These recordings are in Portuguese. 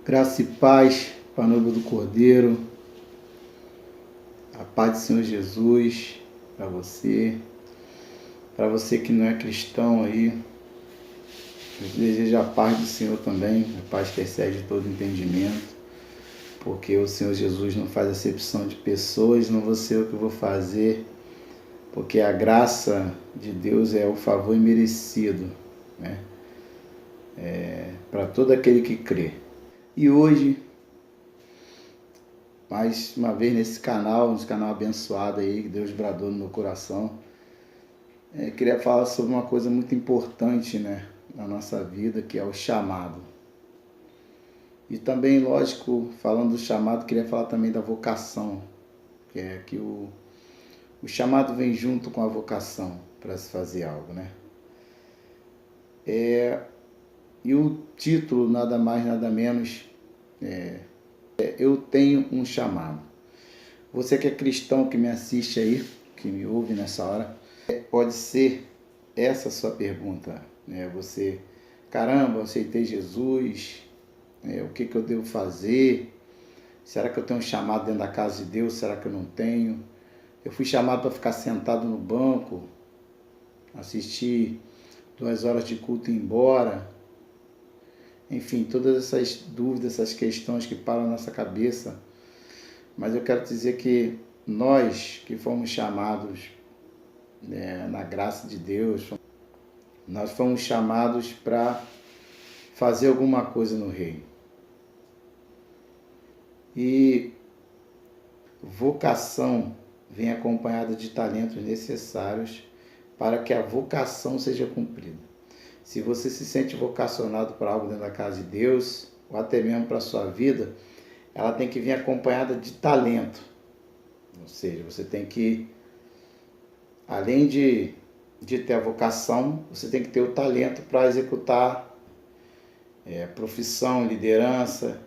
Graça e paz para a noiva do Cordeiro, a paz do Senhor Jesus para você que não é cristão aí, eu desejo a paz do Senhor também, a paz que excede todo entendimento, porque o Senhor Jesus não faz acepção de pessoas, não vou ser eu que vou fazer, porque a graça de Deus é o favor imerecido, né? Para todo aquele que crê. E hoje, mais uma vez nesse canal abençoado aí, que Deus bradou no meu coração, queria falar sobre uma coisa muito importante, né, na nossa vida, que é o chamado. E também, lógico, falando do chamado, queria falar também da vocação, que é que o chamado vem junto com a vocação para se fazer algo, né? E o título, nada mais, nada menos, Eu Tenho um Chamado. Você que é cristão, que me assiste aí, que me ouve nessa hora, pode ser essa a sua pergunta, né? Você, caramba, eu aceitei Jesus, o que eu devo fazer? Será que eu tenho um chamado dentro da casa de Deus? Será que eu não tenho? Eu fui chamado para ficar sentado no banco, assistir 2 horas de culto e ir embora. Enfim, todas essas dúvidas, essas questões que param na nossa cabeça. Mas eu quero dizer que nós que fomos chamados na graça de Deus, nós fomos chamados para fazer alguma coisa no reino. E vocação vem acompanhada de talentos necessários para que a vocação seja cumprida. Se você se sente vocacionado para algo dentro da casa de Deus, ou até mesmo para a sua vida, ela tem que vir acompanhada de talento. Ou seja, você tem que, além de ter a vocação, você tem que ter o talento para executar profissão, liderança,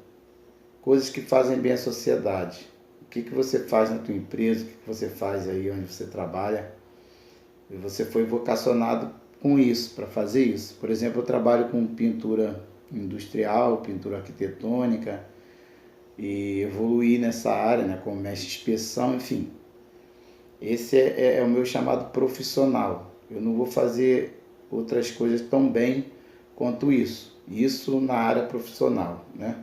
coisas que fazem bem à sociedade. O que você faz na tua empresa, o que você faz aí onde você trabalha, e você foi vocacionado com isso, para fazer isso. Por exemplo, eu trabalho com pintura industrial, pintura arquitetônica, e evoluí nessa área, né, como mestre de inspeção, enfim. Esse é o meu chamado profissional. Eu não vou fazer outras coisas tão bem quanto isso. Isso na área profissional, né?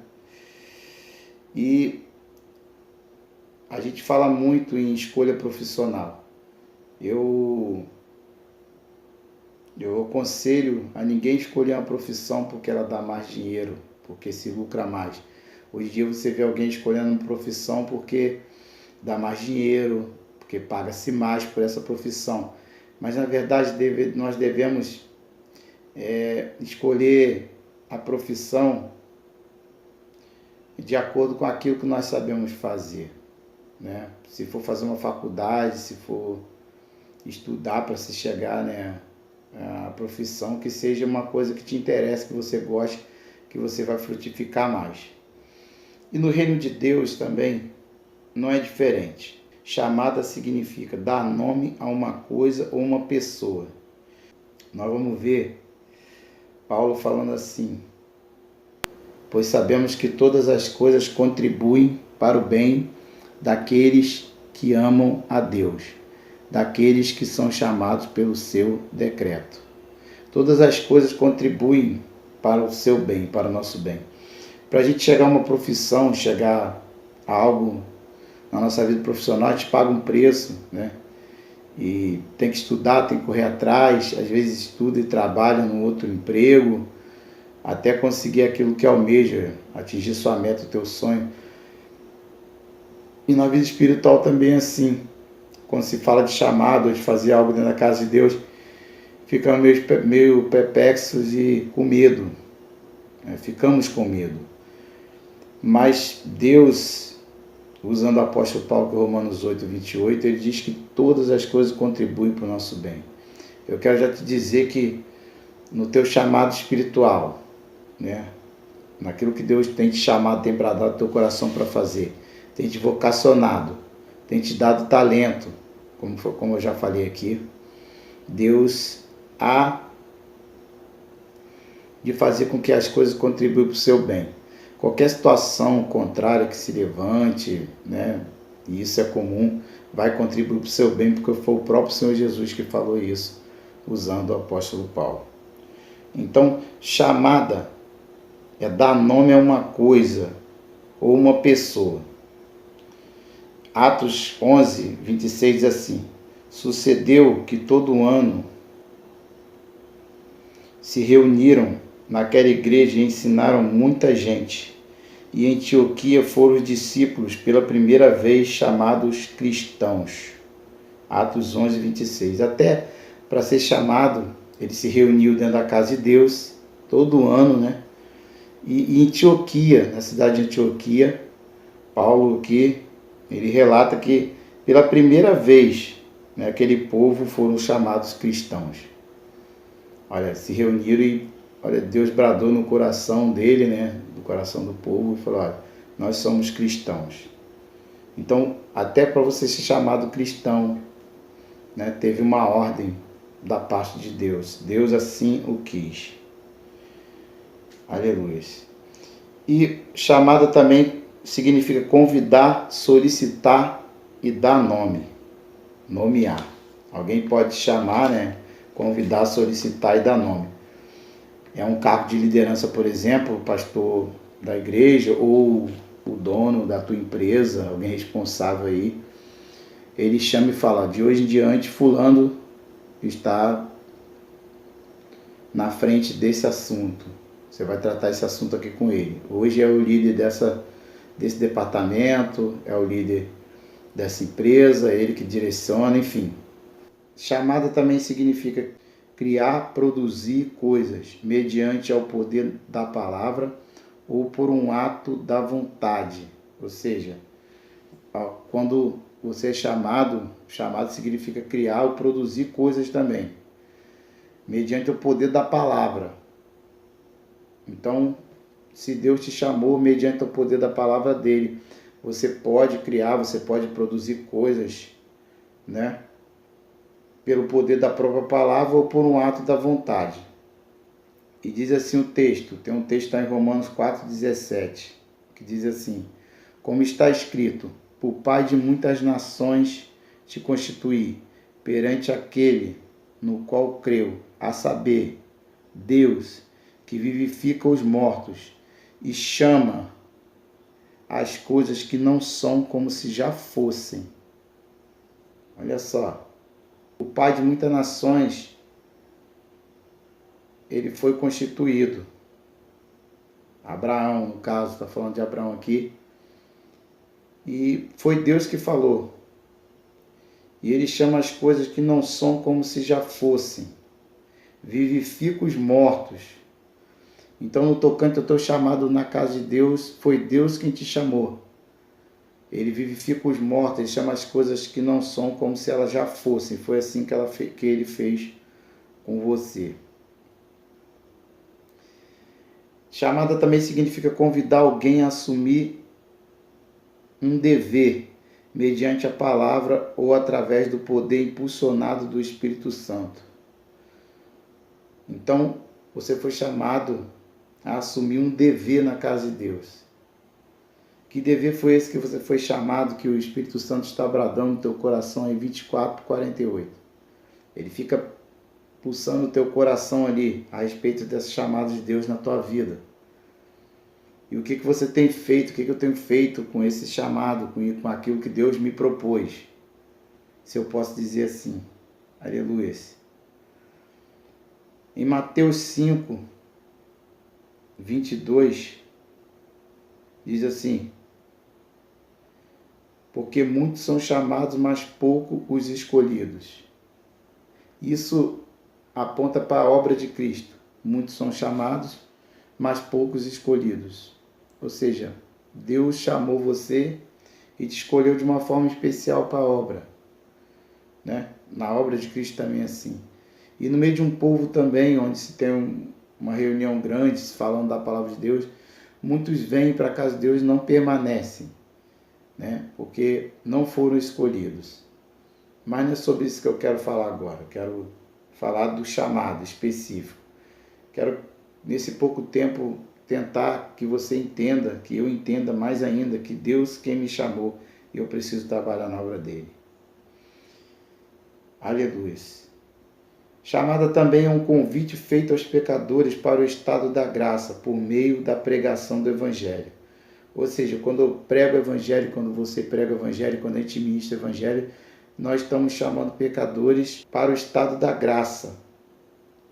E a gente fala muito em escolha profissional. Eu aconselho a ninguém escolher uma profissão porque ela dá mais dinheiro, porque se lucra mais. Hoje em dia você vê alguém escolhendo uma profissão porque dá mais dinheiro, porque paga-se mais por essa profissão. Mas na verdade nós devemos escolher a profissão de acordo com aquilo que nós sabemos fazer, né? Se for fazer uma faculdade, se for estudar para se chegar, né, a profissão, que seja uma coisa que te interessa, que você goste, que você vai frutificar mais. E no reino de Deus também não é diferente. Chamada significa dar nome a uma coisa ou uma pessoa. Nós vamos ver Paulo falando assim: pois sabemos que todas as coisas contribuem para o bem daqueles que amam a Deus, daqueles que são chamados pelo seu decreto. Todas as coisas contribuem para o seu bem, para o nosso bem. Para a gente chegar a uma profissão, chegar a algo na nossa vida profissional, a gente paga um preço, né? E tem que estudar, tem que correr atrás, às vezes estuda e trabalha num outro emprego, até conseguir aquilo que almeja, atingir sua meta, o teu sonho. E na vida espiritual também é assim. Quando se fala de chamado, ou de fazer algo dentro da casa de Deus, ficamos meio perplexos e com medo. Ficamos com medo. Mas Deus, usando o apóstolo Paulo, que é Romanos 8, 28, ele diz que todas as coisas contribuem para o nosso bem. Eu quero já te dizer que no teu chamado espiritual, né, naquilo que Deus tem te chamado, tem bradado teu coração para fazer, tem te vocacionado, tem te dado talento, como eu já falei aqui, Deus há de fazer com que as coisas contribuam para o seu bem. qualquer situação contrária que se levante, né? E isso é comum, vai contribuir para o seu bem, porque foi o próprio Senhor Jesus que falou isso, usando o apóstolo Paulo. Então, chamada é dar nome a uma coisa ou uma pessoa. Atos 11, 26 diz assim: sucedeu que todo ano se reuniram naquela igreja e ensinaram muita gente. E em Antioquia foram os discípulos pela primeira vez chamados cristãos. Atos 11, 26. Até para ser chamado, ele se reuniu dentro da casa de Deus, todo ano, né? E em Antioquia, na cidade de Antioquia, Paulo aqui, ele relata que pela primeira vez, né, aquele povo foram chamados cristãos. Olha, se reuniram e olha, Deus bradou no coração dele, né, do coração do povo, e falou: olha, nós somos cristãos. Então, até para você ser chamado cristão, né, teve uma ordem da parte de Deus. Deus assim o quis. Aleluia. E chamada também significa convidar, solicitar e dar nome. Nomear. Alguém pode chamar, né, convidar, solicitar e dar nome. É um cargo de liderança, por exemplo, o pastor da igreja ou o dono da tua empresa, alguém responsável aí, ele chama e fala: de hoje em diante fulano está na frente desse assunto. Você vai tratar esse assunto aqui com ele. Hoje é o líder desse departamento, é o líder dessa empresa, ele que direciona, enfim. Chamada também significa criar, produzir coisas mediante ao poder da palavra ou por um ato da vontade. Ou seja, quando você é chamado significa criar ou produzir coisas também, mediante o poder da palavra. Então, se Deus te chamou mediante o poder da palavra dele, você pode criar, você pode produzir coisas, né? Pelo poder da própria palavra ou por um ato da vontade. E diz assim o texto, tem um texto que está em Romanos 4,17, que diz assim: como está escrito, por Pai de muitas nações te constituí, perante aquele no qual creu, a saber, Deus, que vivifica os mortos e chama as coisas que não são como se já fossem. Olha só, o Pai de muitas nações, ele foi constituído. Abraão, no caso, está falando de Abraão aqui. E foi Deus que falou. E ele chama as coisas que não são como se já fossem. Vivifica os mortos. Então, no tocante ao teu chamado na casa de Deus, foi Deus quem te chamou. Ele vivifica os mortos, ele chama as coisas que não são como se elas já fossem. Foi assim que ele fez com você. Chamada também significa convidar alguém a assumir um dever, mediante a palavra ou através do poder impulsionado do Espírito Santo. Então, você foi chamado a assumir um dever na casa de Deus. Que dever foi esse que você foi chamado, que o Espírito Santo está bradando no teu coração em 24:48? Ele fica pulsando o teu coração ali a respeito dessa chamada de Deus na tua vida. E o que você tem feito, o que eu tenho feito com esse chamado, com aquilo que Deus me propôs? Se eu posso dizer assim. Aleluia. Em Mateus 5, 22, diz assim: porque muitos são chamados, mas poucos os escolhidos. Isso aponta para a obra de Cristo. Muitos são chamados, mas poucos escolhidos. Ou seja, Deus chamou você e te escolheu de uma forma especial para a obra, né? Na obra de Cristo também é assim. E no meio de um povo também, onde se tem uma reunião grande, falando da palavra de Deus, muitos vêm para a casa de Deus e não permanecem, né? Porque não foram escolhidos. Mas não é sobre isso que eu quero falar agora. Eu quero falar do chamado específico. Quero, nesse pouco tempo, tentar que você entenda, que eu entenda mais ainda que Deus quem me chamou e eu preciso trabalhar na obra dele. Aleluia. Chamada também é um convite feito aos pecadores para o estado da graça, por meio da pregação do Evangelho. Ou seja, quando eu prego o Evangelho, quando você prega o Evangelho, quando a gente ministra o Evangelho, nós estamos chamando pecadores para o estado da graça.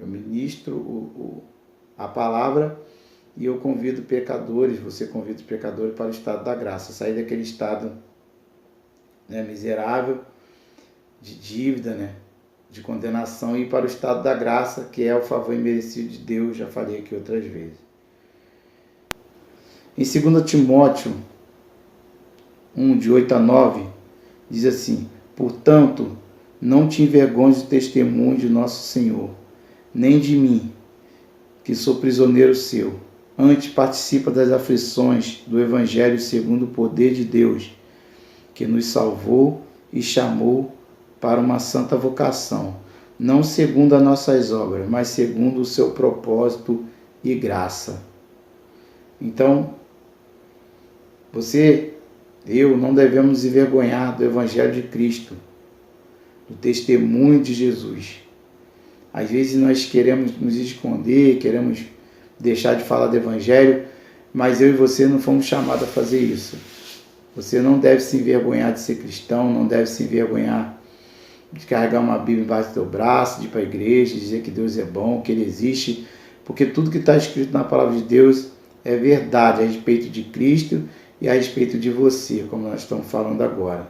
Eu ministro a palavra e eu convido pecadores, você convida os pecadores para o estado da graça, sair daquele estado, né, miserável, de dívida, né, de condenação, e ir para o estado da graça, que é o favor imerecido de Deus, já falei aqui outras vezes. Em 2 Timóteo 1, de 8 a 9, diz assim: portanto, não te envergonhes do testemunho de nosso Senhor, nem de mim, que sou prisioneiro seu. Antes participa das aflições do Evangelho segundo o poder de Deus, que nos salvou e chamou para uma santa vocação, não segundo as nossas obras, mas segundo o seu propósito e graça. Então, eu não devemos nos envergonhar do Evangelho de Cristo, do testemunho de Jesus. Às vezes nós queremos nos esconder, queremos deixar de falar do Evangelho, mas eu e você não fomos chamados a fazer isso. Você não deve se envergonhar de ser cristão, não deve se envergonhar de carregar uma Bíblia embaixo do teu braço, de ir para a igreja, dizer que Deus é bom, que Ele existe, porque tudo que está escrito na palavra de Deus é verdade a respeito de Cristo e a respeito de você, como nós estamos falando agora.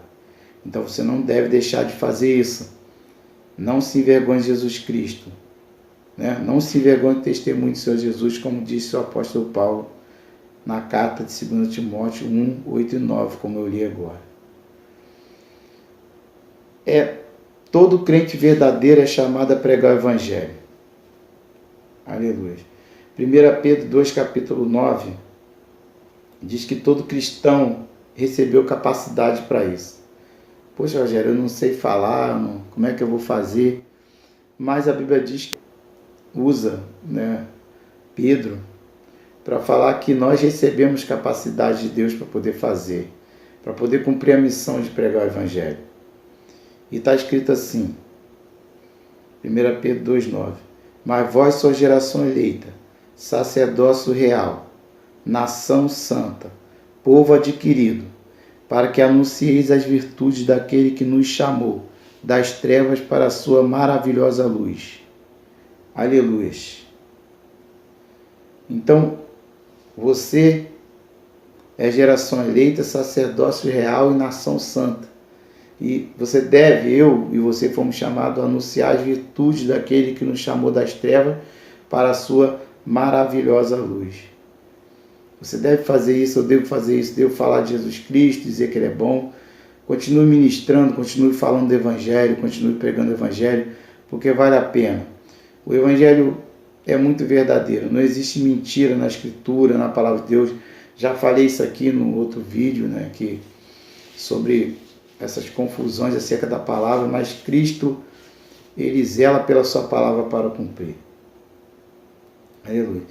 Então você não deve deixar de fazer isso. Não se envergonhe de Jesus Cristo, né? Não se envergonhe do testemunho do Senhor Jesus, como disse o apóstolo Paulo na carta de 2 Timóteo 1, 8 e 9, como eu li agora. Todo crente verdadeiro é chamado a pregar o Evangelho. Aleluia. 1 Pedro 2, capítulo 9, diz que todo cristão recebeu capacidade para isso. Poxa, Rogério, eu não sei falar, como é que eu vou fazer? Mas a Bíblia diz que usa, né, Pedro para falar que nós recebemos capacidade de Deus para poder fazer, para poder cumprir a missão de pregar o Evangelho. E está escrito assim, 1 Pedro 2,9: mas vós sois geração eleita, sacerdócio real, nação santa, povo adquirido, para que anuncieis as virtudes daquele que nos chamou das trevas para a sua maravilhosa luz. Aleluia. Então, você é geração eleita, sacerdócio real e nação santa. E você deve, eu e você fomos chamados a anunciar as virtudes daquele que nos chamou das trevas para a sua maravilhosa luz. Você deve fazer isso, eu devo fazer isso, devo falar de Jesus Cristo, dizer que Ele é bom. Continue ministrando, continue falando do Evangelho, continue pregando o Evangelho, porque vale a pena. O Evangelho é muito verdadeiro, não existe mentira na Escritura, na Palavra de Deus. Já falei isso aqui no outro vídeo, né, sobre essas confusões acerca da palavra, mas Cristo, Ele zela pela sua palavra para cumprir. Aleluia.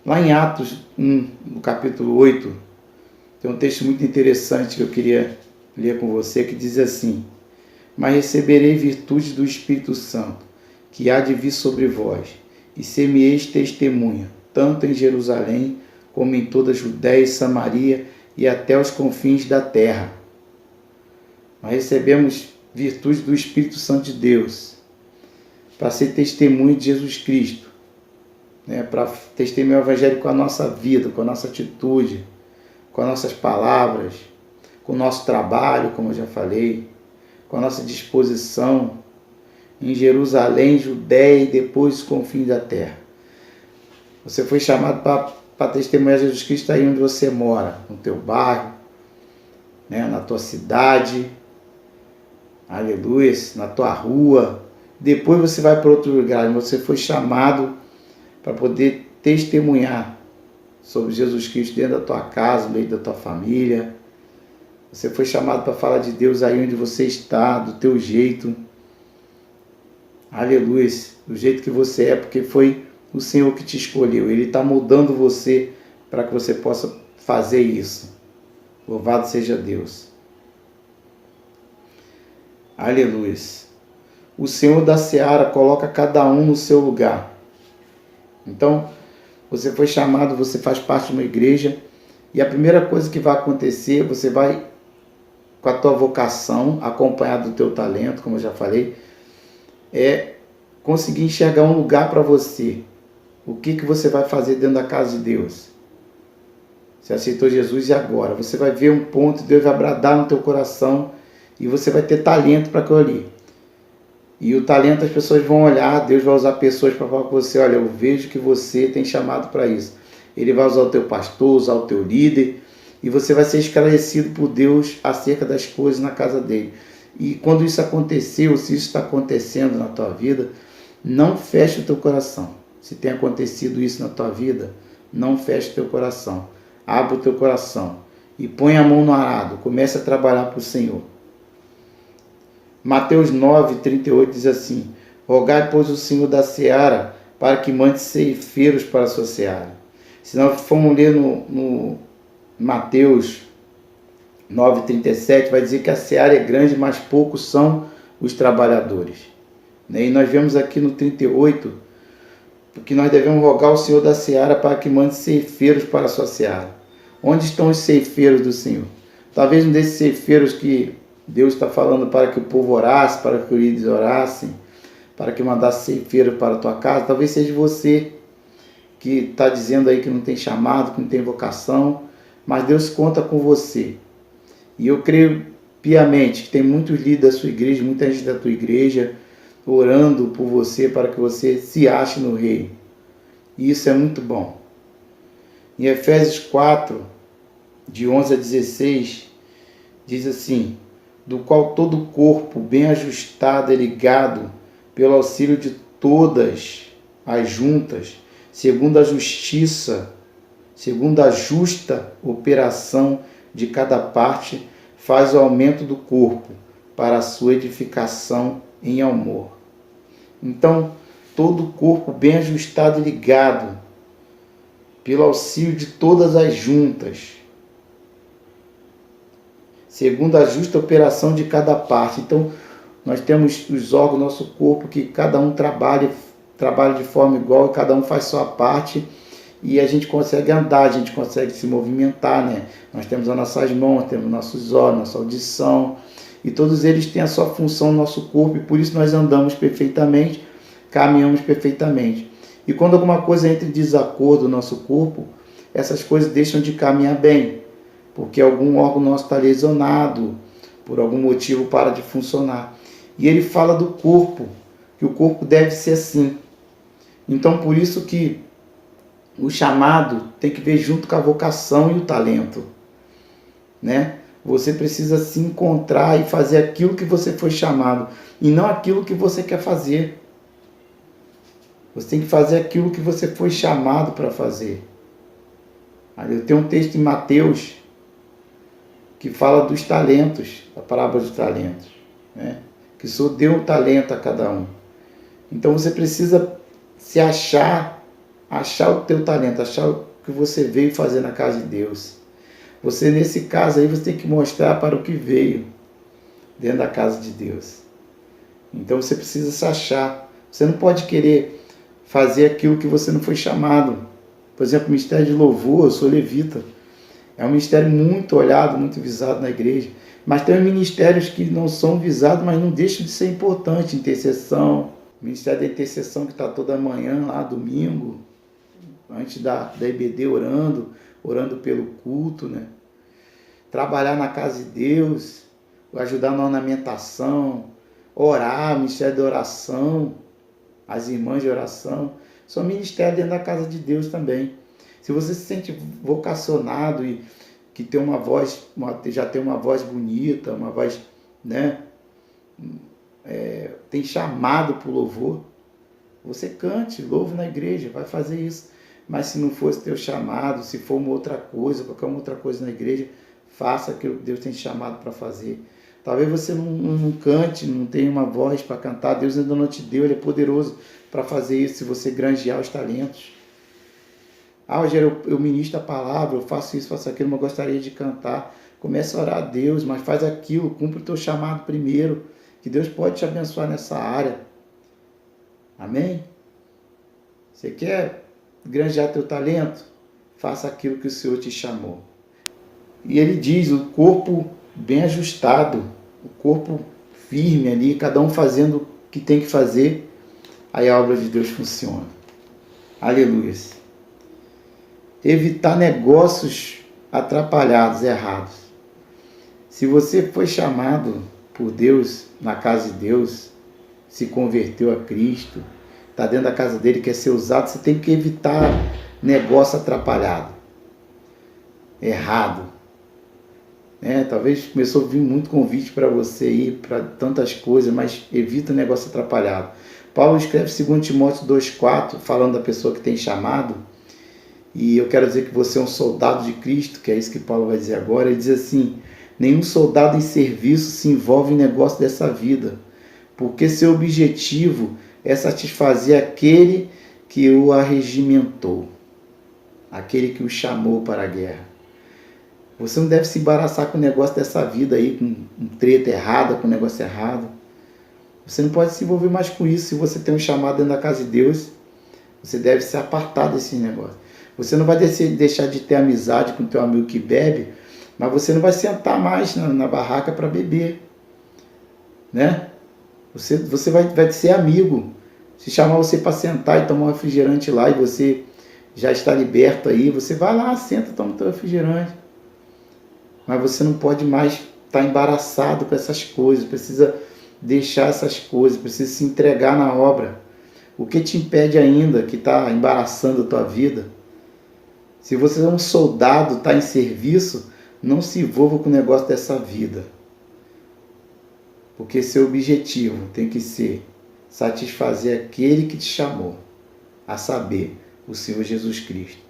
Lá em Atos 1, no capítulo 8, tem um texto muito interessante que eu queria ler com você, que diz assim: mas receberei virtude do Espírito Santo, que há de vir sobre vós, e ser-me-eis testemunha, tanto em Jerusalém, como em toda a Judéia e Samaria, e até os confins da terra. Nós recebemos virtude do Espírito Santo de Deus, para ser testemunho de Jesus Cristo, né? Para testemunhar o Evangelho com a nossa vida, com a nossa atitude, com as nossas palavras, com o nosso trabalho, como eu já falei, com a nossa disposição em Jerusalém, Judéia e depois os confins da terra. Você foi chamado para testemunhar Jesus Cristo aí onde você mora, no teu bairro, né, na tua cidade, aleluia, na tua rua. Depois você vai para outro lugar, você foi chamado para poder testemunhar sobre Jesus Cristo dentro da tua casa, no meio da tua família. Você foi chamado para falar de Deus aí onde você está, do teu jeito. Aleluia, do jeito que você é, porque foi o Senhor que te escolheu. Ele está moldando você para que você possa fazer isso. Louvado seja Deus. Aleluia. O Senhor da seara coloca cada um no seu lugar. Então, você foi chamado, você faz parte de uma igreja, e a primeira coisa que vai acontecer, você vai, com a tua vocação, acompanhado do teu talento, como eu já falei, é conseguir enxergar um lugar para você. O que você vai fazer dentro da casa de Deus? Você aceitou Jesus e agora? Você vai ver um ponto, Deus vai bradar no teu coração e você vai ter talento para aquilo ali. E o talento as pessoas vão olhar, Deus vai usar pessoas para falar com você, olha, eu vejo que você tem chamado para isso. Ele vai usar o teu pastor, usar o teu líder, e você vai ser esclarecido por Deus acerca das coisas na casa dele. E quando isso aconteceu, se isso está acontecendo na tua vida, não feche o teu coração. Se tem acontecido isso na tua vida, não feche o teu coração. Abra o teu coração e põe a mão no arado, comece a trabalhar para o Senhor. Mateus 9:38 diz assim: rogai, pois, o Senhor da seara, para que mande ceifeiros para a sua seara. Se nós formos ler no Mateus 9:37, vai dizer que a seara é grande, mas poucos são os trabalhadores. E nós vemos aqui no 38, que nós devemos rogar ao Senhor da seara para que mande ceifeiros para a sua seara. Onde estão os ceifeiros do Senhor? Talvez um desses ceifeiros que Deus está falando para que o povo orasse, para que os líderes orassem, para que mandasse ceifeiro para a tua casa, talvez seja você que está dizendo aí que não tem chamado, que não tem vocação, mas Deus conta com você. E eu creio piamente que tem muitos líderes da sua igreja, muita gente da tua igreja, orando por você para que você se ache no reino. E isso é muito bom. Em Efésios 4, de 11 a 16, diz assim: do qual todo o corpo bem ajustado é ligado pelo auxílio de todas as juntas, segundo a justa operação de cada parte, faz o aumento do corpo para a sua edificação em amor. Então, todo o corpo bem ajustado e ligado pelo auxílio de todas as juntas, segundo a justa operação de cada parte. Então, nós temos os órgãos do nosso corpo que cada um trabalha de forma igual, e cada um faz sua parte, e a gente consegue andar, a gente consegue se movimentar, né? Nós temos as nossas mãos, temos nossos olhos, nossa audição, e todos eles têm a sua função no nosso corpo, e por isso nós andamos perfeitamente, caminhamos perfeitamente. E quando alguma coisa entra em desacordo no nosso corpo, essas coisas deixam de caminhar bem, porque algum órgão nosso está lesionado, por algum motivo para de funcionar. E ele fala do corpo, que o corpo deve ser assim. Então, por isso que o chamado tem que ver junto com a vocação e o talento, né? Você precisa se encontrar e fazer aquilo que você foi chamado, e não aquilo que você quer fazer. Você tem que fazer aquilo que você foi chamado para fazer. Eu tenho um texto em Mateus que fala dos talentos, a parábola dos talentos, né? Que o Senhor deu um talento a cada um. Então você precisa se achar o teu talento, achar o que você veio fazer na casa de Deus. Você, nesse caso aí, você tem que mostrar para o que veio dentro da casa de Deus. Então você precisa se achar. Você não pode querer fazer aquilo que você não foi chamado. Por exemplo, o ministério de louvor, eu sou levita. É um ministério muito olhado, muito visado na igreja. Mas tem ministérios que não são visados, mas não deixam de ser importante. Intercessão, o ministério da intercessão que está toda manhã, lá domingo, antes da EBD orando pelo culto, né? Trabalhar na casa de Deus, ajudar na ornamentação, orar, ministério de oração, as irmãs de oração, são ministérios dentro da casa de Deus também. Se você se sente vocacionado e que tem uma voz, já tem uma voz bonita, uma voz, né? Tem chamado para o louvor, você cante, louve na igreja, vai fazer isso. Mas se não fosse teu chamado, se for uma outra coisa, qualquer uma outra coisa na igreja, faça aquilo que Deus tem te chamado para fazer. Talvez você não cante, não tenha uma voz para cantar, Deus ainda não te deu, Ele é poderoso para fazer isso, se você granjear os talentos. Ah, Rogério, eu ministro a palavra, eu faço isso, faço aquilo, mas eu gostaria de cantar. Começa a orar a Deus, mas faz aquilo, cumpre o teu chamado primeiro, que Deus pode te abençoar nessa área. Amém? Você quer granjear teu talento? Faça aquilo que o Senhor te chamou. E ele diz, o corpo bem ajustado, o corpo firme ali, cada um fazendo o que tem que fazer, aí a obra de Deus funciona. Aleluia. Evitar negócios atrapalhados, errados. Se você foi chamado por Deus, na casa de Deus, se converteu a Cristo, está dentro da casa dele, quer ser usado, você tem que evitar negócio atrapalhado, errado. Talvez começou a vir muito convite para você ir para tantas coisas, mas evita negócio atrapalhado. Paulo escreve 2 Timóteo 2,4, falando da pessoa que tem chamado, e eu quero dizer que você é um soldado de Cristo, que é isso que Paulo vai dizer agora. Ele diz assim: nenhum soldado em serviço se envolve em negócio dessa vida, porque seu objetivo é satisfazer aquele que o arregimentou, aquele que o chamou para a guerra. Você não deve se embaraçar com o negócio dessa vida aí, com treta errada, com negócio errado. Você não pode se envolver mais com isso. Se você tem um chamado dentro da casa de Deus, você deve se apartar desse negócio. Você não vai deixar de ter amizade com o teu amigo que bebe, mas você não vai sentar mais na barraca para beber. Né? Você vai ser amigo. Se chamar você para sentar e tomar um refrigerante lá e você já está liberto aí, você vai lá, senta, toma o teu refrigerante. Mas você não pode mais estar embaraçado com essas coisas, precisa deixar essas coisas, precisa se entregar na obra. O que te impede ainda, que está embaraçando a tua vida? Se você é um soldado, está em serviço, não se envolva com o negócio dessa vida. Porque seu objetivo tem que ser satisfazer aquele que te chamou, a saber, o Senhor Jesus Cristo.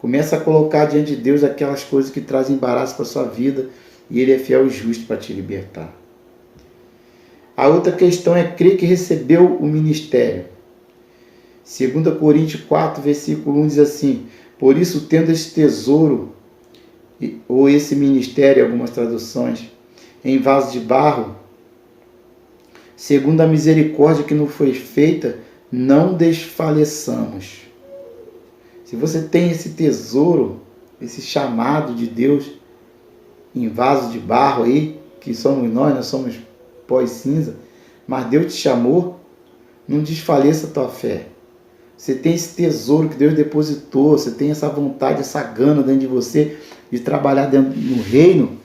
Começa a colocar diante de Deus aquelas coisas que trazem embaraço para a sua vida, e Ele é fiel e justo para te libertar. A outra questão é crer que recebeu o ministério. 2 Coríntios 4, versículo 1 diz assim: por isso, tendo esse tesouro, ou esse ministério, algumas traduções, em vaso de barro, segundo a misericórdia que nos foi feita, não desfaleçamos. Se você tem esse tesouro, esse chamado de Deus em vaso de barro aí, que somos nós somos pó e cinza, mas Deus te chamou, não desfaleça a tua fé. Você tem esse tesouro que Deus depositou, você tem essa vontade, essa gana dentro de você de trabalhar dentro no reino,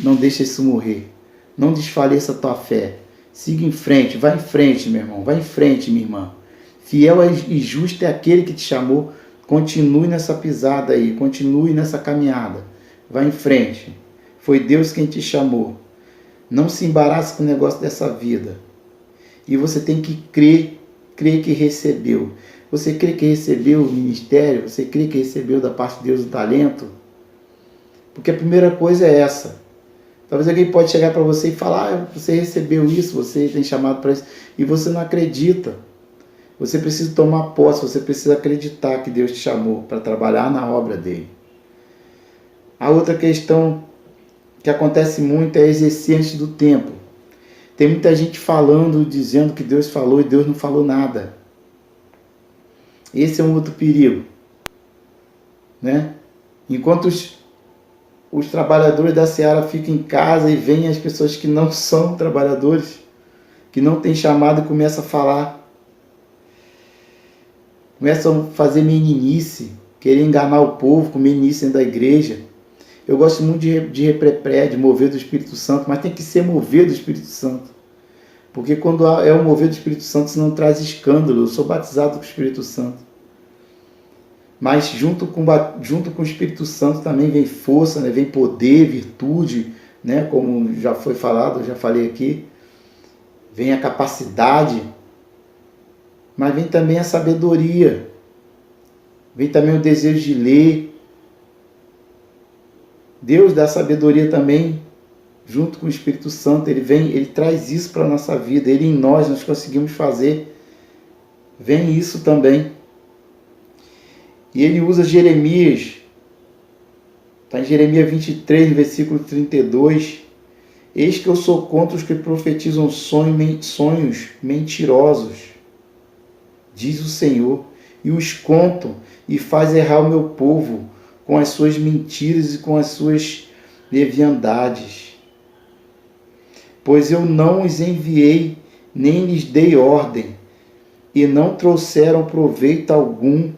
não deixa isso morrer. Não desfaleça a tua fé. Siga em frente, vai em frente, meu irmão, vai em frente, minha irmã. Fiel e justo é aquele que te chamou. Continue nessa pisada aí, continue nessa caminhada. Vai em frente. Foi Deus quem te chamou. Não se embarace com o negócio dessa vida. E você tem que crer que recebeu. Você crê que recebeu o ministério? Você crê que recebeu da parte de Deus o talento? Porque a primeira coisa é essa. Talvez alguém pode chegar para você e falar: você recebeu isso, você tem chamado para isso, e você não acredita. Você precisa tomar posse, você precisa acreditar que Deus te chamou para trabalhar na obra dele. A outra questão que acontece muito é exercer antes do tempo. Tem muita gente falando, dizendo que Deus falou e Deus não falou nada. Esse é um outro perigo. Né? Enquanto os trabalhadores da seara ficam em casa e vêm as pessoas que não são trabalhadores, que não têm chamado e começam a falar. Começam a fazer meninice, querer enganar o povo com meninice dentro da igreja. Eu gosto muito de reprepré, de mover do Espírito Santo, mas tem que ser mover do Espírito Santo. Porque quando é o mover do Espírito Santo, isso não traz escândalo. Eu sou batizado com o Espírito Santo. Mas junto com o Espírito Santo também vem força, né? Vem poder, virtude, né? Como já foi falado, eu já falei aqui. Vem a capacidade, mas vem também a sabedoria. Vem também o desejo de ler. Deus dá sabedoria também, junto com o Espírito Santo. Ele traz isso para a nossa vida. Ele em nós conseguimos fazer. Vem isso também. E ele usa Jeremias, está em Jeremias 23, versículo 32. Eis que eu sou contra os que profetizam sonhos mentirosos, diz o Senhor, e os contam e faz errar o meu povo com as suas mentiras e com as suas leviandades. Pois eu não os enviei, nem lhes dei ordem, e não trouxeram proveito algum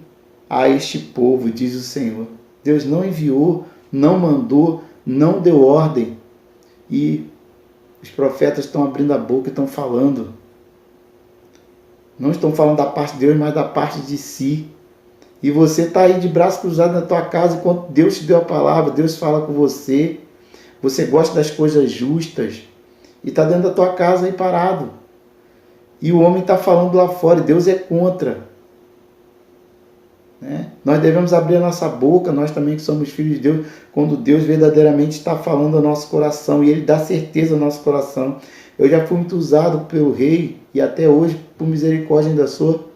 a este povo, diz o Senhor. Deus não enviou, não mandou, não deu ordem. E os profetas estão abrindo a boca e estão falando. Não estão falando da parte de Deus, mas da parte de si. E você está aí de braço cruzado na tua casa, enquanto Deus te deu a palavra, Deus fala com você. Você gosta das coisas justas. E está dentro da tua casa aí parado. E o homem está falando lá fora, e Deus é contra. Né? Nós devemos abrir a nossa boca, nós também que somos filhos de Deus, quando Deus verdadeiramente está falando ao nosso coração, e Ele dá certeza ao nosso coração. Eu já fui muito usado pelo rei, e até hoje, por misericórdia ainda sou,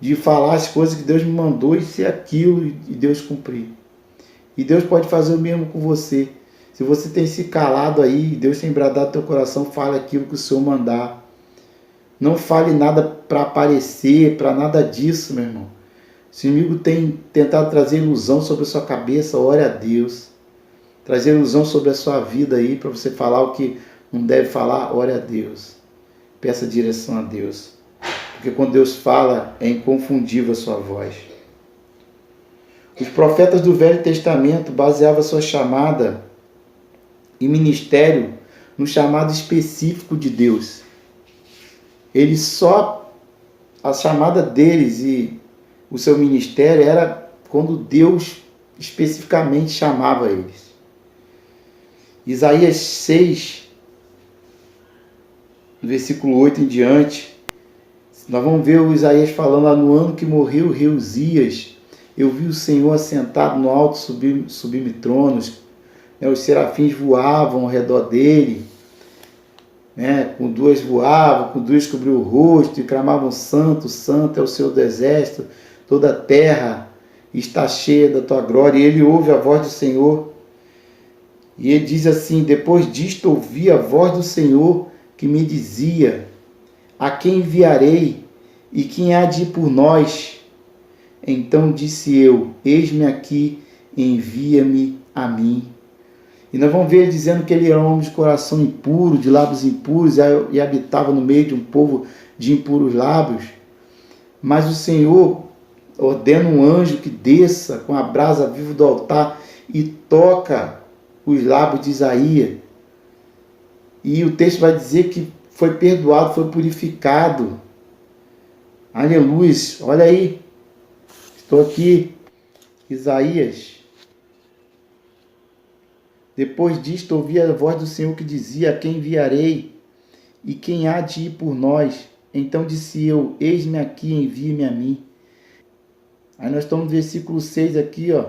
de falar as coisas que Deus me mandou e ser aquilo, e Deus cumprir. E Deus pode fazer o mesmo com você. Se você tem se calado aí, Deus tem bradado teu coração, fale aquilo que o Senhor mandar. Não fale nada para aparecer, para nada disso, meu irmão. Se o inimigo tem tentado trazer ilusão sobre a sua cabeça, ore a Deus. Trazer ilusão sobre a sua vida aí, para você falar o que não deve falar, ore a Deus. Peça direção a Deus. Porque quando Deus fala, é inconfundível a sua voz. Os profetas do Velho Testamento baseavam a sua chamada e ministério no chamado específico de Deus. Eles só, a chamada deles e o seu ministério era quando Deus especificamente chamava eles. Isaías 6, versículo 8 em diante, nós vamos ver o Isaías falando lá: no ano que morreu o rei Uzias, eu vi o Senhor assentado no alto sublime trono, os serafins voavam ao redor dele, com duas voavam, com duas cobriu o rosto e clamavam: santo, santo é o Senhor do exército, toda a terra está cheia da tua glória. E ele ouve a voz do Senhor, e ele diz assim: depois disto ouvi a voz do Senhor que me dizia: a quem enviarei e quem há de ir por nós? Então disse eu: eis-me aqui, envia-me a mim. E nós vamos ver ele dizendo que ele era um homem de coração impuro, de lábios impuros, e habitava no meio de um povo de impuros lábios. Mas o Senhor ordena um anjo que desça com a brasa viva do altar e toca os lábios de Isaías. E o texto vai dizer que foi perdoado, foi purificado. Aleluia! Olha aí, estou aqui, Isaías. Depois disto ouvi a voz do Senhor que dizia: a quem enviarei e quem há de ir por nós? Então disse eu: eis-me aqui, envie-me a mim. Aí nós estamos no versículo 6 aqui, ó.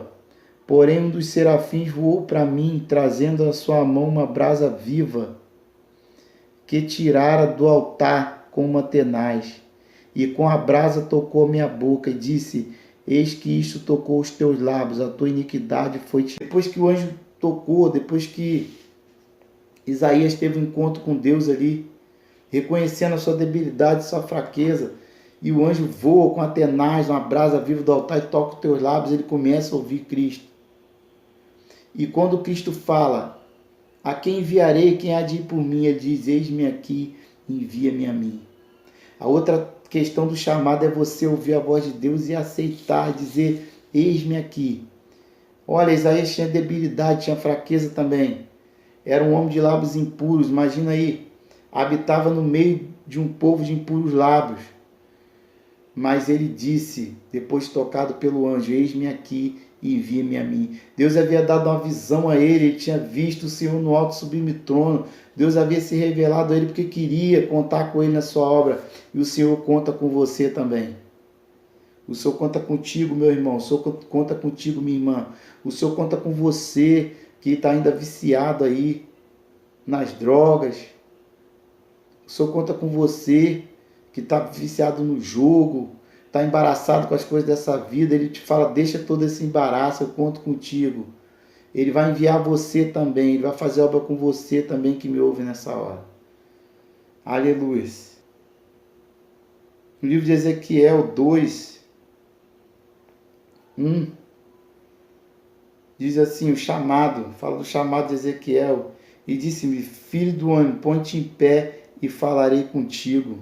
Porém um dos serafins voou para mim, trazendo a sua mão uma brasa viva, que tirara do altar com uma tenaz. E com a brasa tocou a minha boca e disse: eis que isto tocou os teus lábios, a tua iniquidade foi tirada. Depois que o anjo tocou, depois que Isaías teve um encontro com Deus ali, reconhecendo a sua debilidade, sua fraqueza, e o anjo voa com a tenaz, uma brasa viva do altar e toca os teus lábios, ele começa a ouvir Cristo. E quando Cristo fala: a quem enviarei, quem há de ir por mim? Ele diz: eis-me aqui, envia-me a mim. A outra questão do chamado é você ouvir a voz de Deus e aceitar, dizer: eis-me aqui. Olha, Isaías tinha debilidade, tinha fraqueza também. Era um homem de lábios impuros, imagina aí. Habitava no meio de um povo de impuros lábios. Mas ele disse, depois tocado pelo anjo: eis-me aqui, envia-me a mim. Deus havia dado uma visão a ele tinha visto o Senhor no alto sublime trono. Deus havia se revelado a ele porque queria contar com ele na sua obra. E o Senhor conta com você também. O Senhor conta contigo, meu irmão. O Senhor conta contigo, minha irmã. O Senhor conta com você que está ainda viciado aí nas drogas. O Senhor conta com você que está viciado no jogo, está embaraçado com as coisas dessa vida, Ele te fala, deixa todo esse embaraço, eu conto contigo. Ele vai enviar você também, Ele vai fazer obra com você também que me ouve nessa hora. Aleluia. No livro de Ezequiel 2, 1, diz assim, o chamado, fala do chamado de Ezequiel, e disse-me, filho do homem, põe-te em pé e falarei contigo.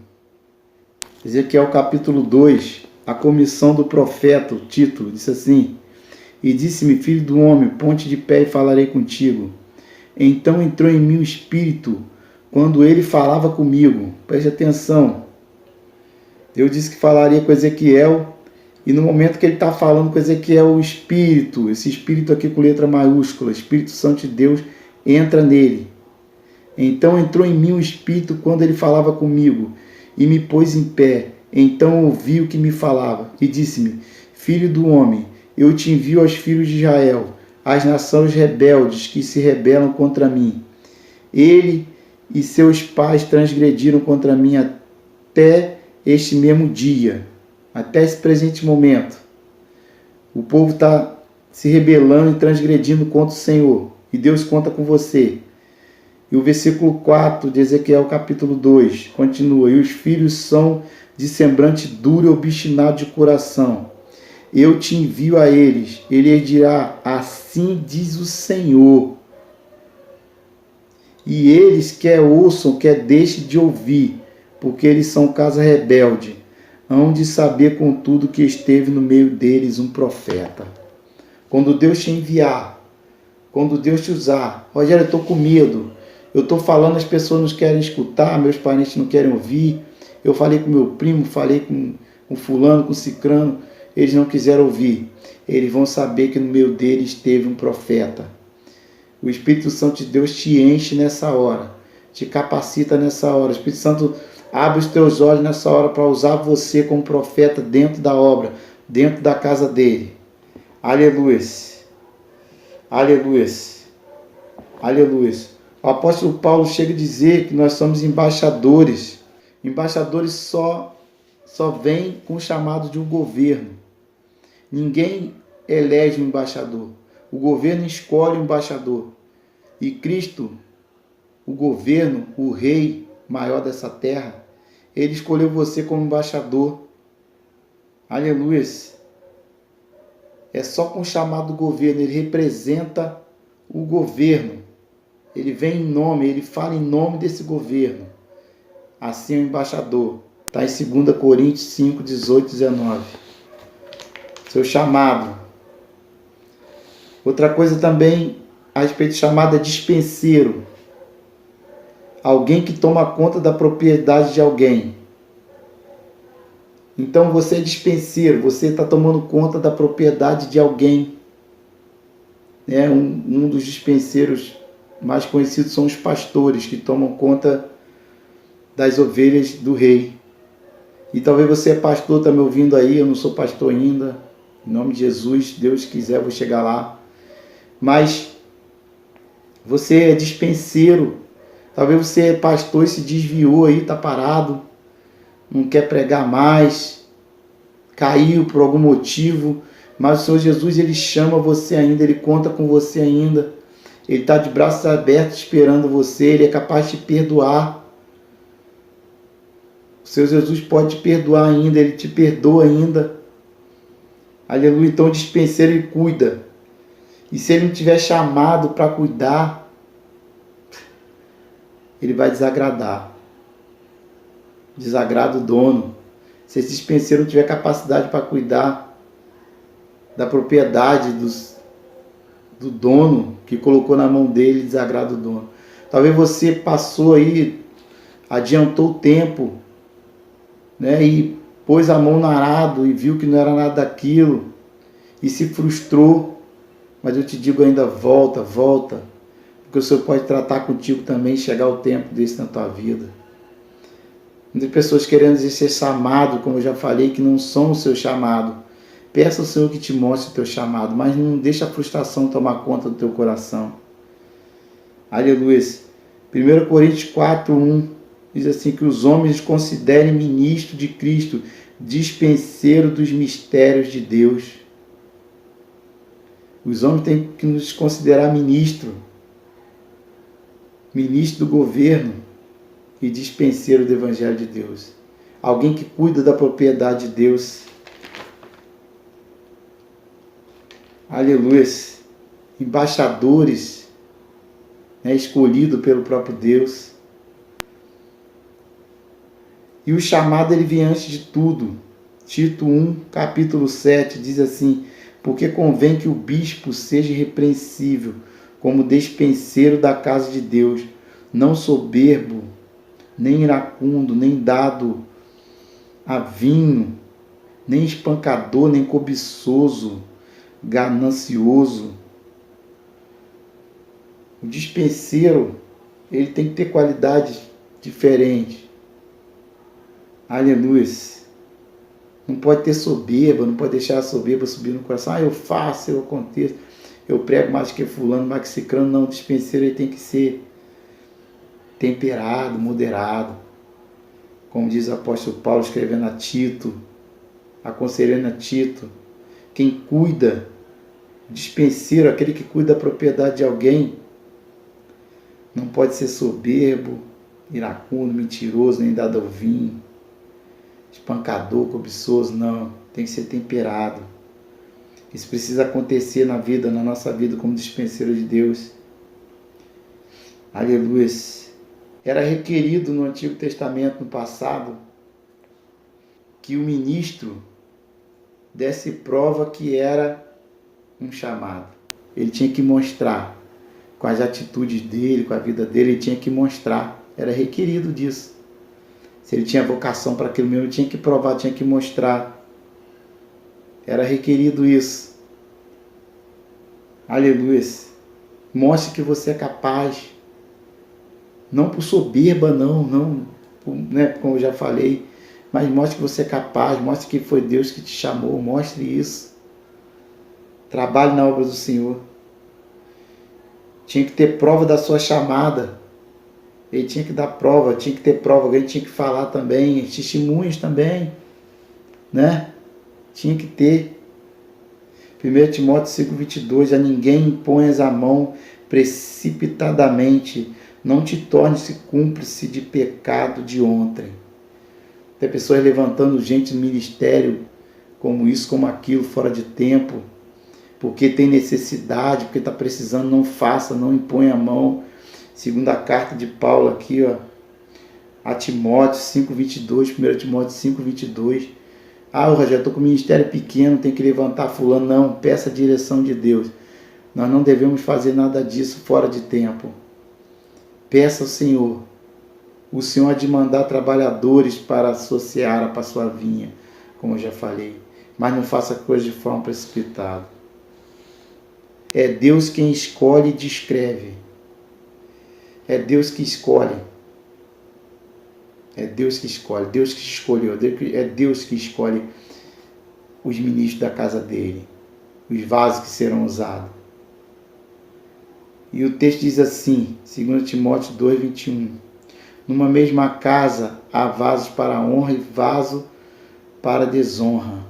Ezequiel capítulo 2, a comissão do profeta, o título, disse assim, e disse-me, filho do homem, ponte de pé e falarei contigo. Então entrou em mim o Espírito, quando ele falava comigo. Preste atenção. Deus disse que falaria com Ezequiel, e no momento que ele está falando com Ezequiel, o Espírito, esse Espírito aqui com letra maiúscula, Espírito Santo de Deus, entra nele. Então entrou em mim o Espírito quando ele falava comigo, e me pôs em pé. Então ouvi o que me falava, e disse-me, filho do homem, eu te envio aos filhos de Israel, às nações rebeldes que se rebelam contra mim. Ele e seus pais transgrediram contra mim até este mesmo dia, até esse presente momento. O povo está se rebelando e transgredindo contra o Senhor, e Deus conta com você. E o versículo 4 de Ezequiel capítulo 2 continua, e os filhos são de semblante duro e obstinado de coração. Eu te envio a eles. Ele dirá, assim diz o Senhor. E eles quer ouçam, quer deixem de ouvir, porque eles são casa rebelde. Hão de saber, contudo, que esteve no meio deles um profeta. Quando Deus te enviar, quando Deus te usar, Rogério, eu estou com medo. Eu estou falando, as pessoas não querem escutar, meus parentes não querem ouvir. Eu falei com meu primo, falei com fulano, com cicrano. Eles não quiseram ouvir. Eles vão saber que no meio deles teve um profeta. O Espírito Santo de Deus te enche nessa hora, te capacita nessa hora. O Espírito Santo abre os teus olhos nessa hora para usar você como profeta dentro da obra, dentro da casa dele. Aleluia. Aleluia. Aleluia. O apóstolo Paulo chega a dizer que nós somos embaixadores. Embaixadores só vêm com o chamado de um governo. Ninguém elege um embaixador. O governo escolhe um embaixador. E Cristo, o governo, o rei maior dessa terra, ele escolheu você como embaixador. Aleluia. É só com o chamado do governo. Ele representa o governo. Ele vem em nome, ele fala em nome desse governo. Assim é o embaixador. Está em 2 Coríntios 5, 18, 19. Seu chamado. Outra coisa também a respeito do chamado é dispenseiro. Alguém que toma conta da propriedade de alguém. Então você é dispenseiro, você está tomando conta da propriedade de alguém. Um dos dispenseiros mais conhecidos são os pastores, que tomam conta das ovelhas do rei. E talvez você é pastor, está me ouvindo aí, eu não sou pastor ainda. Em nome de Jesus, Deus quiser, eu vou chegar lá. Mas você é dispenseiro. Talvez você é pastor e se desviou aí, está parado, não quer pregar mais, caiu por algum motivo. Mas o Senhor Jesus, Ele chama você ainda, Ele conta com você ainda. Ele está de braços abertos esperando você, Ele é capaz de te perdoar. O Senhor Jesus pode te perdoar ainda, Ele te perdoa ainda. Aleluia. Então o dispenseiro Ele cuida. E se Ele não tiver chamado para cuidar, Ele vai desagradar. Desagrada o dono. Se esse dispenseiro não tiver capacidade para cuidar da propriedade do dono que colocou na mão dele, desagrada o dono. Talvez você passou aí, adiantou o tempo, e pôs a mão no arado e viu que não era nada daquilo e se frustrou. Mas eu te digo ainda, volta, porque o Senhor pode tratar contigo também, chegar o tempo desse na tua vida. Muitas pessoas querendo ser chamado, como eu já falei, que não são o seu chamado. Peça ao Senhor que te mostre o teu chamado, mas não deixa a frustração tomar conta do teu coração. Aleluia. 1 Coríntios 4, 1 diz assim, que os homens considerem ministro de Cristo dispenseiro dos mistérios de Deus. Os homens têm que nos considerar ministro do governo e dispenseiro do Evangelho de Deus. Alguém que cuida da propriedade de Deus. Aleluia. Embaixadores, escolhido pelo próprio Deus. E o chamado ele vem antes de tudo. Tito 1, capítulo 7, diz assim: porque convém que o bispo seja irrepreensível, como despenseiro da casa de Deus, não soberbo, nem iracundo, nem dado a vinho, nem espancador, nem cobiçoso, ganancioso. O dispenseiro, ele tem que ter qualidades diferentes. Aleluia. Não pode ter soberba, não pode deixar a soberba subir no coração. Eu faço, eu aconteço, eu prego mais que fulano, mais que ciclano. Não, o dispenseiro ele tem que ser temperado, moderado. Como diz o apóstolo Paulo escrevendo a Tito, aconselhando a Tito, quem cuida, dispenseiro, aquele que cuida da propriedade de alguém, não pode ser soberbo, iracundo, mentiroso, nem dado ao vinho, espancador, cobiçoso, não. Tem que ser temperado. Isso precisa acontecer na vida, na nossa vida, como dispenseiro de Deus. Aleluia. Era requerido no Antigo Testamento, no passado, que o ministro desse prova que era um chamado. Ele tinha que mostrar, com as atitudes dele, com a vida dele, ele tinha que mostrar. Era requerido disso. Se ele tinha vocação para aquilo mesmo, ele tinha que provar, tinha que mostrar. Era requerido isso. Aleluia. Mostre que você é capaz. Não por soberba, não, como eu já falei, mas mostre que você é capaz, mostre que foi Deus que te chamou, mostre isso. Trabalhe na obra do Senhor. Tinha que ter prova da sua chamada. Ele tinha que dar prova, tinha que ter prova, alguém tinha que falar também, testemunhos também, né? Tinha que ter. 1 Timóteo 5,22, a ninguém imponhas a mão precipitadamente, não te tornes cúmplice de pecado de ontem. Tem pessoas levantando gente no ministério, como isso, como aquilo, fora de tempo, porque tem necessidade, porque está precisando, não faça, não impõe a mão. Segunda carta de Paulo aqui, a Timóteo 5,22, 1 Timóteo 5,22. Rogério, estou com o ministério pequeno, tem que levantar fulano. Não, peça a direção de Deus. Nós não devemos fazer nada disso fora de tempo. Peça ao Senhor. O Senhor há de mandar trabalhadores para associar para a sua vinha, como eu já falei. Mas não faça coisas de forma precipitada. É Deus quem escolhe e descreve. É Deus que escolhe. É Deus que escolhe. Deus que escolheu. É Deus que escolhe os ministros da casa dele. Os vasos que serão usados. E o texto diz assim, 2 Timóteo 2,21. Numa mesma casa há vasos para honra e vaso para desonra.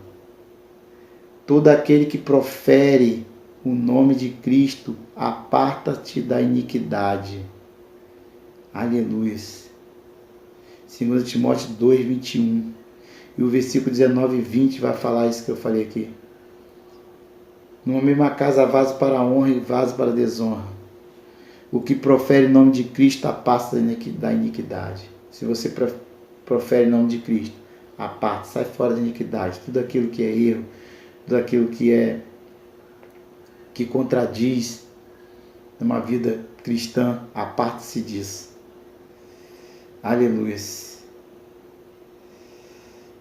Todo aquele que profere o nome de Cristo, aparta-te da iniquidade. Aleluia. 2 Timóteo 2,21. E o versículo 19 e 20 vai falar isso que eu falei aqui. Numa mesma casa há vaso para honra e vaso para desonra. O que profere o nome de Cristo aparta da iniquidade. Se você profere o nome de Cristo, aparta, sai fora da iniquidade. Tudo aquilo que é erro, tudo aquilo que contradiz uma vida cristã, aparte-se disso. Aleluia.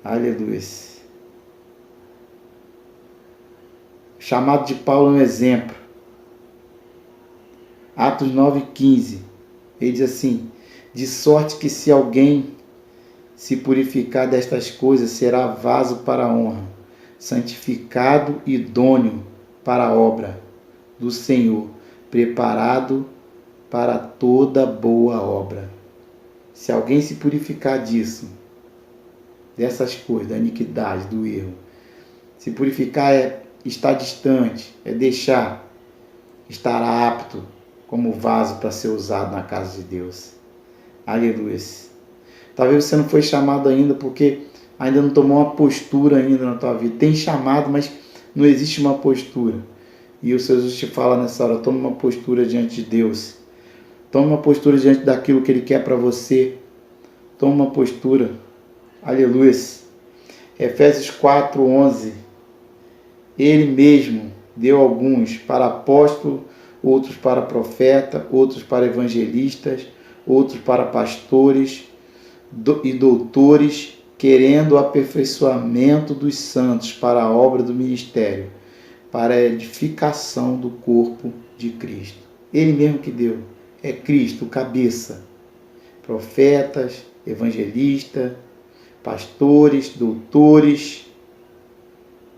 Aleluia. Chamado de Paulo é um exemplo. Atos 9,15. Ele diz assim: de sorte que se alguém se purificar destas coisas, será vaso para a honra, santificado e idôneo para a obra do Senhor, preparado para toda boa obra. Se alguém se purificar disso, dessas coisas, da iniquidade, do erro. Se purificar é estar distante, é deixar, estar apto como vaso para ser usado na casa de Deus. Aleluia. Talvez você não foi chamado ainda porque ainda não tomou uma postura ainda na tua vida. Tem chamado, mas não existe uma postura. E o Senhor Jesus te fala nessa hora, toma uma postura diante de Deus. Toma uma postura diante daquilo que Ele quer para você. Toma uma postura. Aleluia. Efésios 4:11. Ele mesmo deu alguns para apóstolo, outros para profeta, outros para evangelistas, outros para pastores e doutores, querendo o aperfeiçoamento dos santos para a obra do ministério, para a edificação do corpo de Cristo. Ele mesmo que deu. É Cristo, o cabeça. Profetas, evangelistas, pastores, doutores.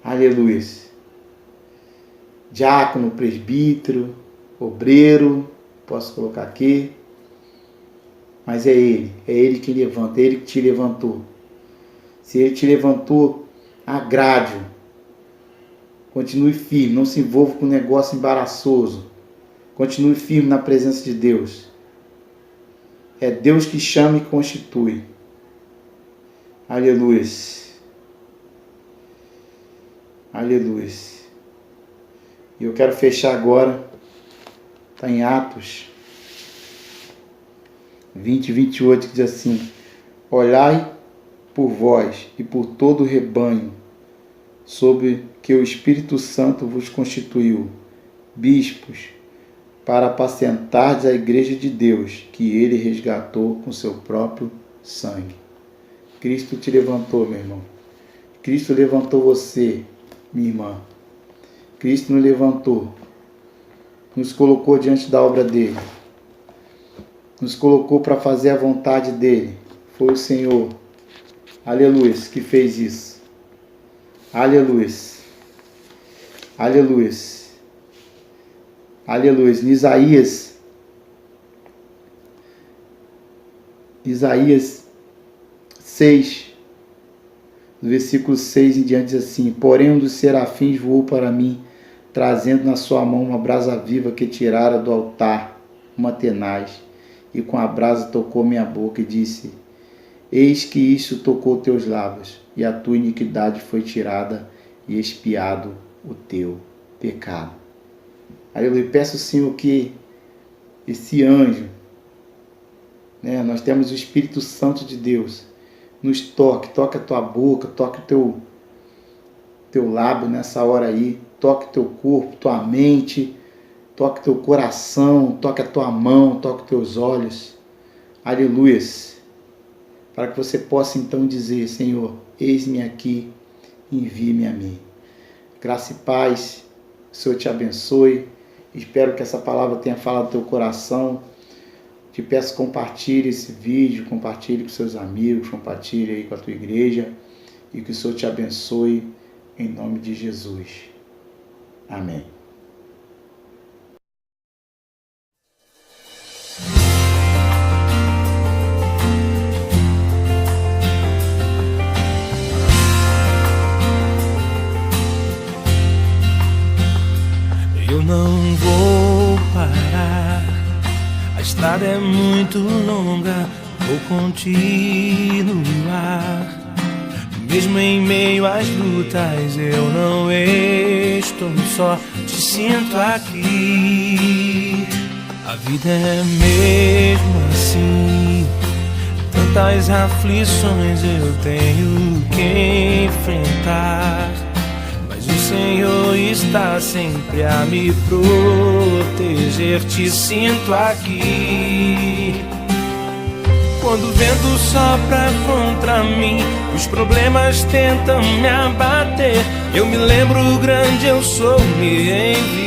Aleluia. Diácono, presbítero, obreiro, posso colocar aqui. Mas é Ele que levanta, é Ele que te levantou. Se Ele te levantou, agrade-o. Continue firme, não se envolva com um negócio embaraçoso. Continue firme na presença de Deus. É Deus que chama e constitui. Aleluia. Aleluia. E eu quero fechar agora. Está em Atos 20:28, que diz assim: olhai por vós e por todo o rebanho, sobre que o Espírito Santo vos constituiu, bispos, para apacentardes a igreja de Deus, que Ele resgatou com seu próprio sangue. Cristo te levantou, meu irmão. Cristo levantou você, minha irmã. Cristo nos levantou, nos colocou diante da obra dele, nos colocou para fazer a vontade dele. Foi o Senhor, aleluia, que fez isso. Aleluia, aleluia, aleluia. Em Isaías 6, do versículo 6 em diante, diz assim: porém um dos serafins voou para mim, trazendo na sua mão uma brasa viva que tirara do altar, uma tenaz, e com a brasa tocou minha boca e disse: eis que isto tocou teus lábios, e a tua iniquidade foi tirada e expiado o teu pecado. Aleluia. Peço, Senhor, que esse anjo, nós temos o Espírito Santo de Deus, nos toque a tua boca, toque o teu lábio nessa hora aí, toque teu corpo, tua mente, toque teu coração, toque a tua mão, toque teus olhos. Aleluia. Para que você possa então dizer: Senhor, eis-me aqui, envie-me a mim. Graça e paz, o Senhor te abençoe. Espero que essa palavra tenha falado no teu coração. Te peço, compartilhe esse vídeo, compartilhe com seus amigos, compartilhe aí com a tua igreja, e que o Senhor te abençoe em nome de Jesus. Amém. Eu não vou parar, a estrada é muito longa, vou continuar. Mesmo em meio às lutas, eu não estou só, te sinto aqui. A vida é mesmo assim, tantas aflições eu tenho que enfrentar. O Senhor está sempre a me proteger, te sinto aqui. Quando o vento sopra contra mim, os problemas tentam me abater, eu me lembro, grande eu sou, me envia.